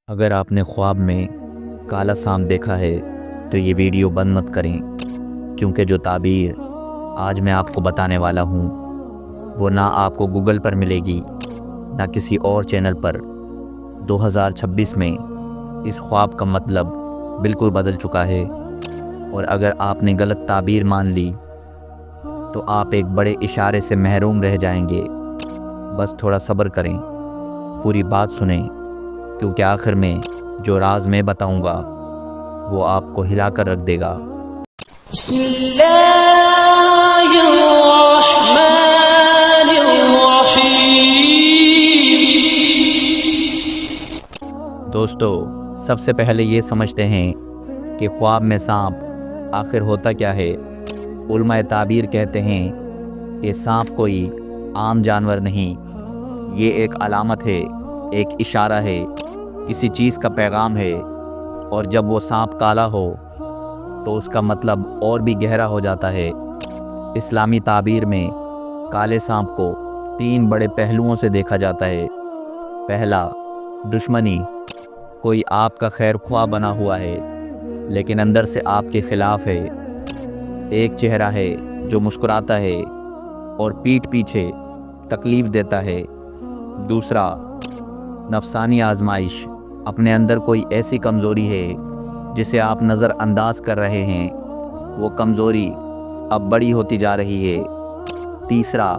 اگر آپ نے خواب میں کالا سانپ دیکھا ہے تو یہ ویڈیو بند مت کریں، کیونکہ جو تعبیر آج میں آپ کو بتانے والا ہوں وہ نہ آپ کو گوگل پر ملے گی نہ کسی اور چینل پر۔ 2026 میں اس خواب کا مطلب بالکل بدل چکا ہے، اور اگر آپ نے غلط تعبیر مان لی تو آپ ایک بڑے اشارے سے محروم رہ جائیں گے۔ بس تھوڑا صبر کریں، پوری بات سنیں، کیونکہ آخر میں جو راز میں بتاؤں گا وہ آپ کو ہلا کر رکھ دے گا۔ بسم اللہ الرحمن الرحیم۔ دوستو، سب سے پہلے یہ سمجھتے ہیں کہ خواب میں سانپ آخر ہوتا کیا ہے۔ علماء تعبیر کہتے ہیں کہ سانپ کوئی عام جانور نہیں، یہ ایک علامت ہے، ایک اشارہ ہے، کسی چیز کا پیغام ہے، اور جب وہ سانپ کالا ہو تو اس کا مطلب اور بھی گہرا ہو جاتا ہے۔ اسلامی تعبیر میں کالے سانپ کو 3 بڑے پہلوؤں سے دیکھا جاتا ہے۔ پہلا، دشمنی، کوئی آپ کا خیر خواہ بنا ہوا ہے لیکن اندر سے آپ کے خلاف ہے۔ ایک چہرہ ہے جو مسکراتا ہے اور پیٹھ پیچھے تکلیف دیتا ہے۔ دوسرا، نفسانی آزمائش، اپنے اندر کوئی ایسی کمزوری ہے جسے آپ نظر انداز کر رہے ہیں، وہ کمزوری اب بڑی ہوتی جا رہی ہے۔ تیسرا،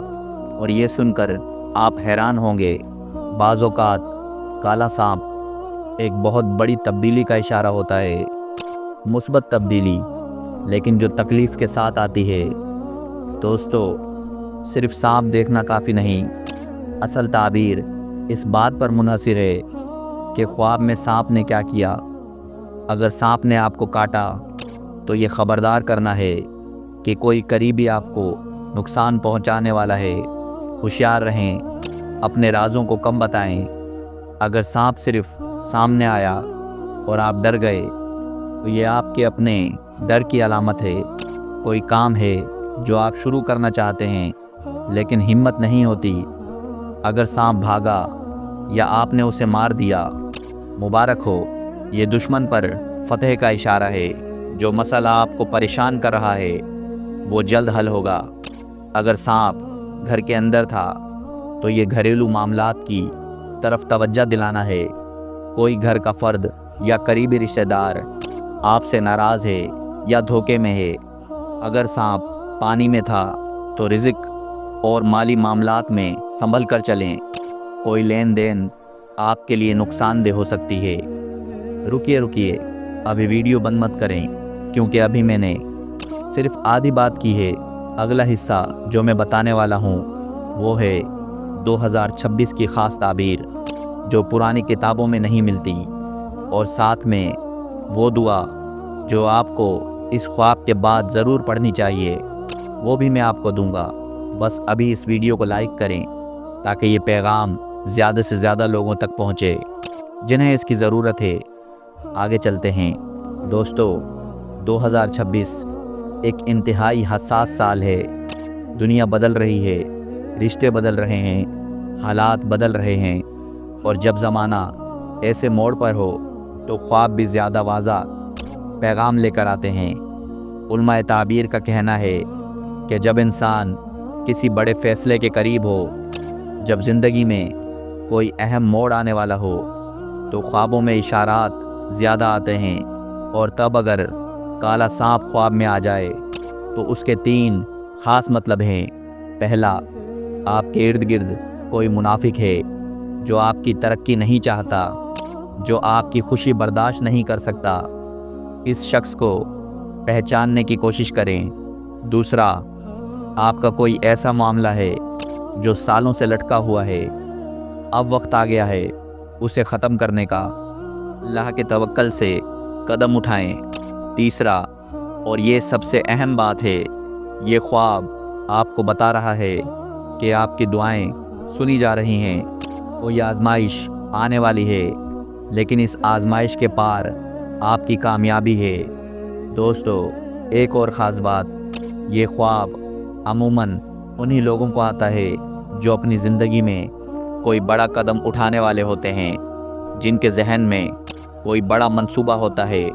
اور یہ سن کر آپ حیران ہوں گے، بعض اوقات کالا سانپ ایک بہت بڑی تبدیلی کا اشارہ ہوتا ہے، مثبت تبدیلی، لیکن جو تکلیف کے ساتھ آتی ہے۔ دوستو، صرف سانپ دیکھنا کافی نہیں، اصل تعبیر اس بات پر منحصر ہے کہ خواب میں سانپ نے کیا کیا۔ اگر سانپ نے آپ کو کاٹا تو یہ خبردار کرنا ہے کہ کوئی قریبی آپ کو نقصان پہنچانے والا ہے۔ ہوشیار رہیں، اپنے رازوں کو کم بتائیں۔ اگر سانپ صرف سامنے آیا اور آپ ڈر گئے تو یہ آپ کے اپنے ڈر کی علامت ہے۔ کوئی کام ہے جو آپ شروع کرنا چاہتے ہیں لیکن ہمت نہیں ہوتی۔ اگر سانپ بھاگا یا آپ نے اسے مار دیا، مبارک ہو، یہ دشمن پر فتح کا اشارہ ہے۔ جو مسئلہ آپ کو پریشان کر رہا ہے وہ جلد حل ہوگا۔ اگر سانپ گھر کے اندر تھا تو یہ گھریلو معاملات کی طرف توجہ دلانا ہے۔ کوئی گھر کا فرد یا قریبی رشتہ دار آپ سے ناراض ہے یا دھوکے میں ہے۔ اگر سانپ پانی میں تھا تو رزق اور مالی معاملات میں سنبھل کر چلیں۔ کوئی لین دین آپ کے لیے نقصان دہ ہو سکتی ہے۔ رکیے، ابھی ویڈیو بند مت کریں، کیونکہ ابھی میں نے صرف آدھی بات کی ہے۔ اگلا حصہ جو میں بتانے والا ہوں وہ ہے 2026 کی خاص تعبیر جو پرانی کتابوں میں نہیں ملتی، اور ساتھ میں وہ دعا جو آپ کو اس خواب کے بعد ضرور پڑھنی چاہیے، وہ بھی میں آپ کو دوں گا۔ بس ابھی اس ویڈیو کو لائک کریں تاکہ یہ پیغام زیادہ سے زیادہ لوگوں تک پہنچے جنہیں اس کی ضرورت ہے۔ آگے چلتے ہیں۔ دوستو، 2026 ایک انتہائی حساس سال ہے۔ دنیا بدل رہی ہے، رشتے بدل رہے ہیں، حالات بدل رہے ہیں، اور جب زمانہ ایسے موڑ پر ہو تو خواب بھی زیادہ واضح پیغام لے کر آتے ہیں۔ علماء تعبیر کا کہنا ہے کہ جب انسان کسی بڑے فیصلے کے قریب ہو، جب زندگی میں کوئی اہم موڑ آنے والا ہو، تو خوابوں میں اشارات زیادہ آتے ہیں، اور تب اگر کالا سانپ خواب میں آ جائے تو اس کے 3 خاص مطلب ہیں۔ پہلا، آپ کے ارد گرد کوئی منافق ہے جو آپ کی ترقی نہیں چاہتا، جو آپ کی خوشی برداشت نہیں کر سکتا۔ اس شخص کو پہچاننے کی کوشش کریں۔ دوسرا، آپ کا کوئی ایسا معاملہ ہے جو سالوں سے لٹکا ہوا ہے، اب وقت آ گیا ہے اسے ختم کرنے کا۔ اللہ کے توکل سے قدم اٹھائیں۔ تیسرا، اور یہ سب سے اہم بات ہے، یہ خواب آپ کو بتا رہا ہے کہ آپ کی دعائیں سنی جا رہی ہیں۔ کوئی آزمائش آنے والی ہے، لیکن اس آزمائش کے پار آپ کی کامیابی ہے۔ دوستو، ایک اور خاص بات، یہ خواب عموماً انہی لوگوں کو آتا ہے جو اپنی زندگی میں کوئی بڑا قدم اٹھانے والے ہوتے ہیں۔ جن کے ذہن میں کوئی بڑا منصوبہ ہوتا ہے،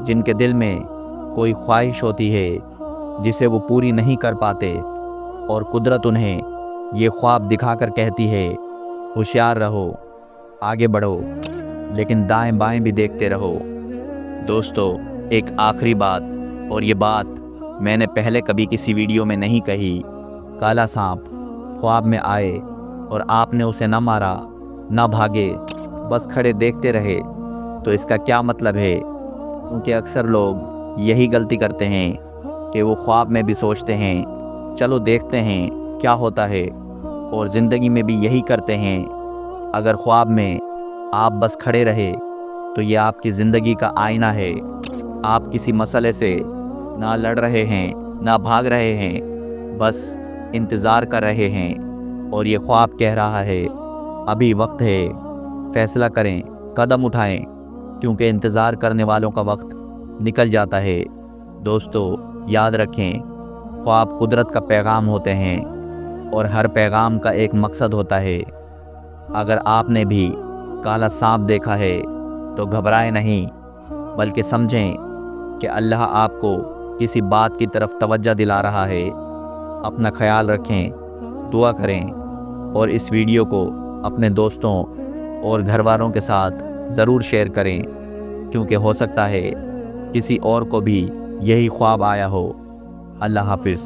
جن کے دل میں کوئی خواہش ہوتی ہے جسے وہ پوری نہیں کر پاتے، اور قدرت انہیں یہ خواب دکھا کر کہتی ہے ہوشیار رہو، آگے بڑھو، لیکن دائیں بائیں بھی دیکھتے رہو۔ دوستو، ایک آخری بات، اور یہ بات میں نے پہلے کبھی کسی ویڈیو میں نہیں کہی۔ کالا سانپ خواب میں آئے اور آپ نے اسے نہ مارا، نہ بھاگے، بس کھڑے دیکھتے رہے، تو اس کا کیا مطلب ہے؟ کیونکہ اکثر لوگ یہی غلطی کرتے ہیں کہ وہ خواب میں بھی سوچتے ہیں چلو دیکھتے ہیں کیا ہوتا ہے، اور زندگی میں بھی یہی کرتے ہیں۔ اگر خواب میں آپ بس کھڑے رہے تو یہ آپ کی زندگی کا آئینہ ہے۔ آپ کسی مسئلے سے نہ لڑ رہے ہیں، نہ بھاگ رہے ہیں، بس انتظار کر رہے ہیں، اور یہ خواب کہہ رہا ہے ابھی وقت ہے، فیصلہ کریں، قدم اٹھائیں، کیونکہ انتظار کرنے والوں کا وقت نکل جاتا ہے۔ دوستو، یاد رکھیں، خواب قدرت کا پیغام ہوتے ہیں، اور ہر پیغام کا ایک مقصد ہوتا ہے۔ اگر آپ نے بھی کالا سانپ دیکھا ہے تو گھبرائیں نہیں، بلکہ سمجھیں کہ اللہ آپ کو کسی بات کی طرف توجہ دلا رہا ہے۔ اپنا خیال رکھیں، دعا کریں، اور اس ویڈیو کو اپنے دوستوں اور گھر والوں کے ساتھ ضرور شیئر کریں، کیونکہ ہو سکتا ہے کسی اور کو بھی یہی خواب آیا ہو۔ اللہ حافظ۔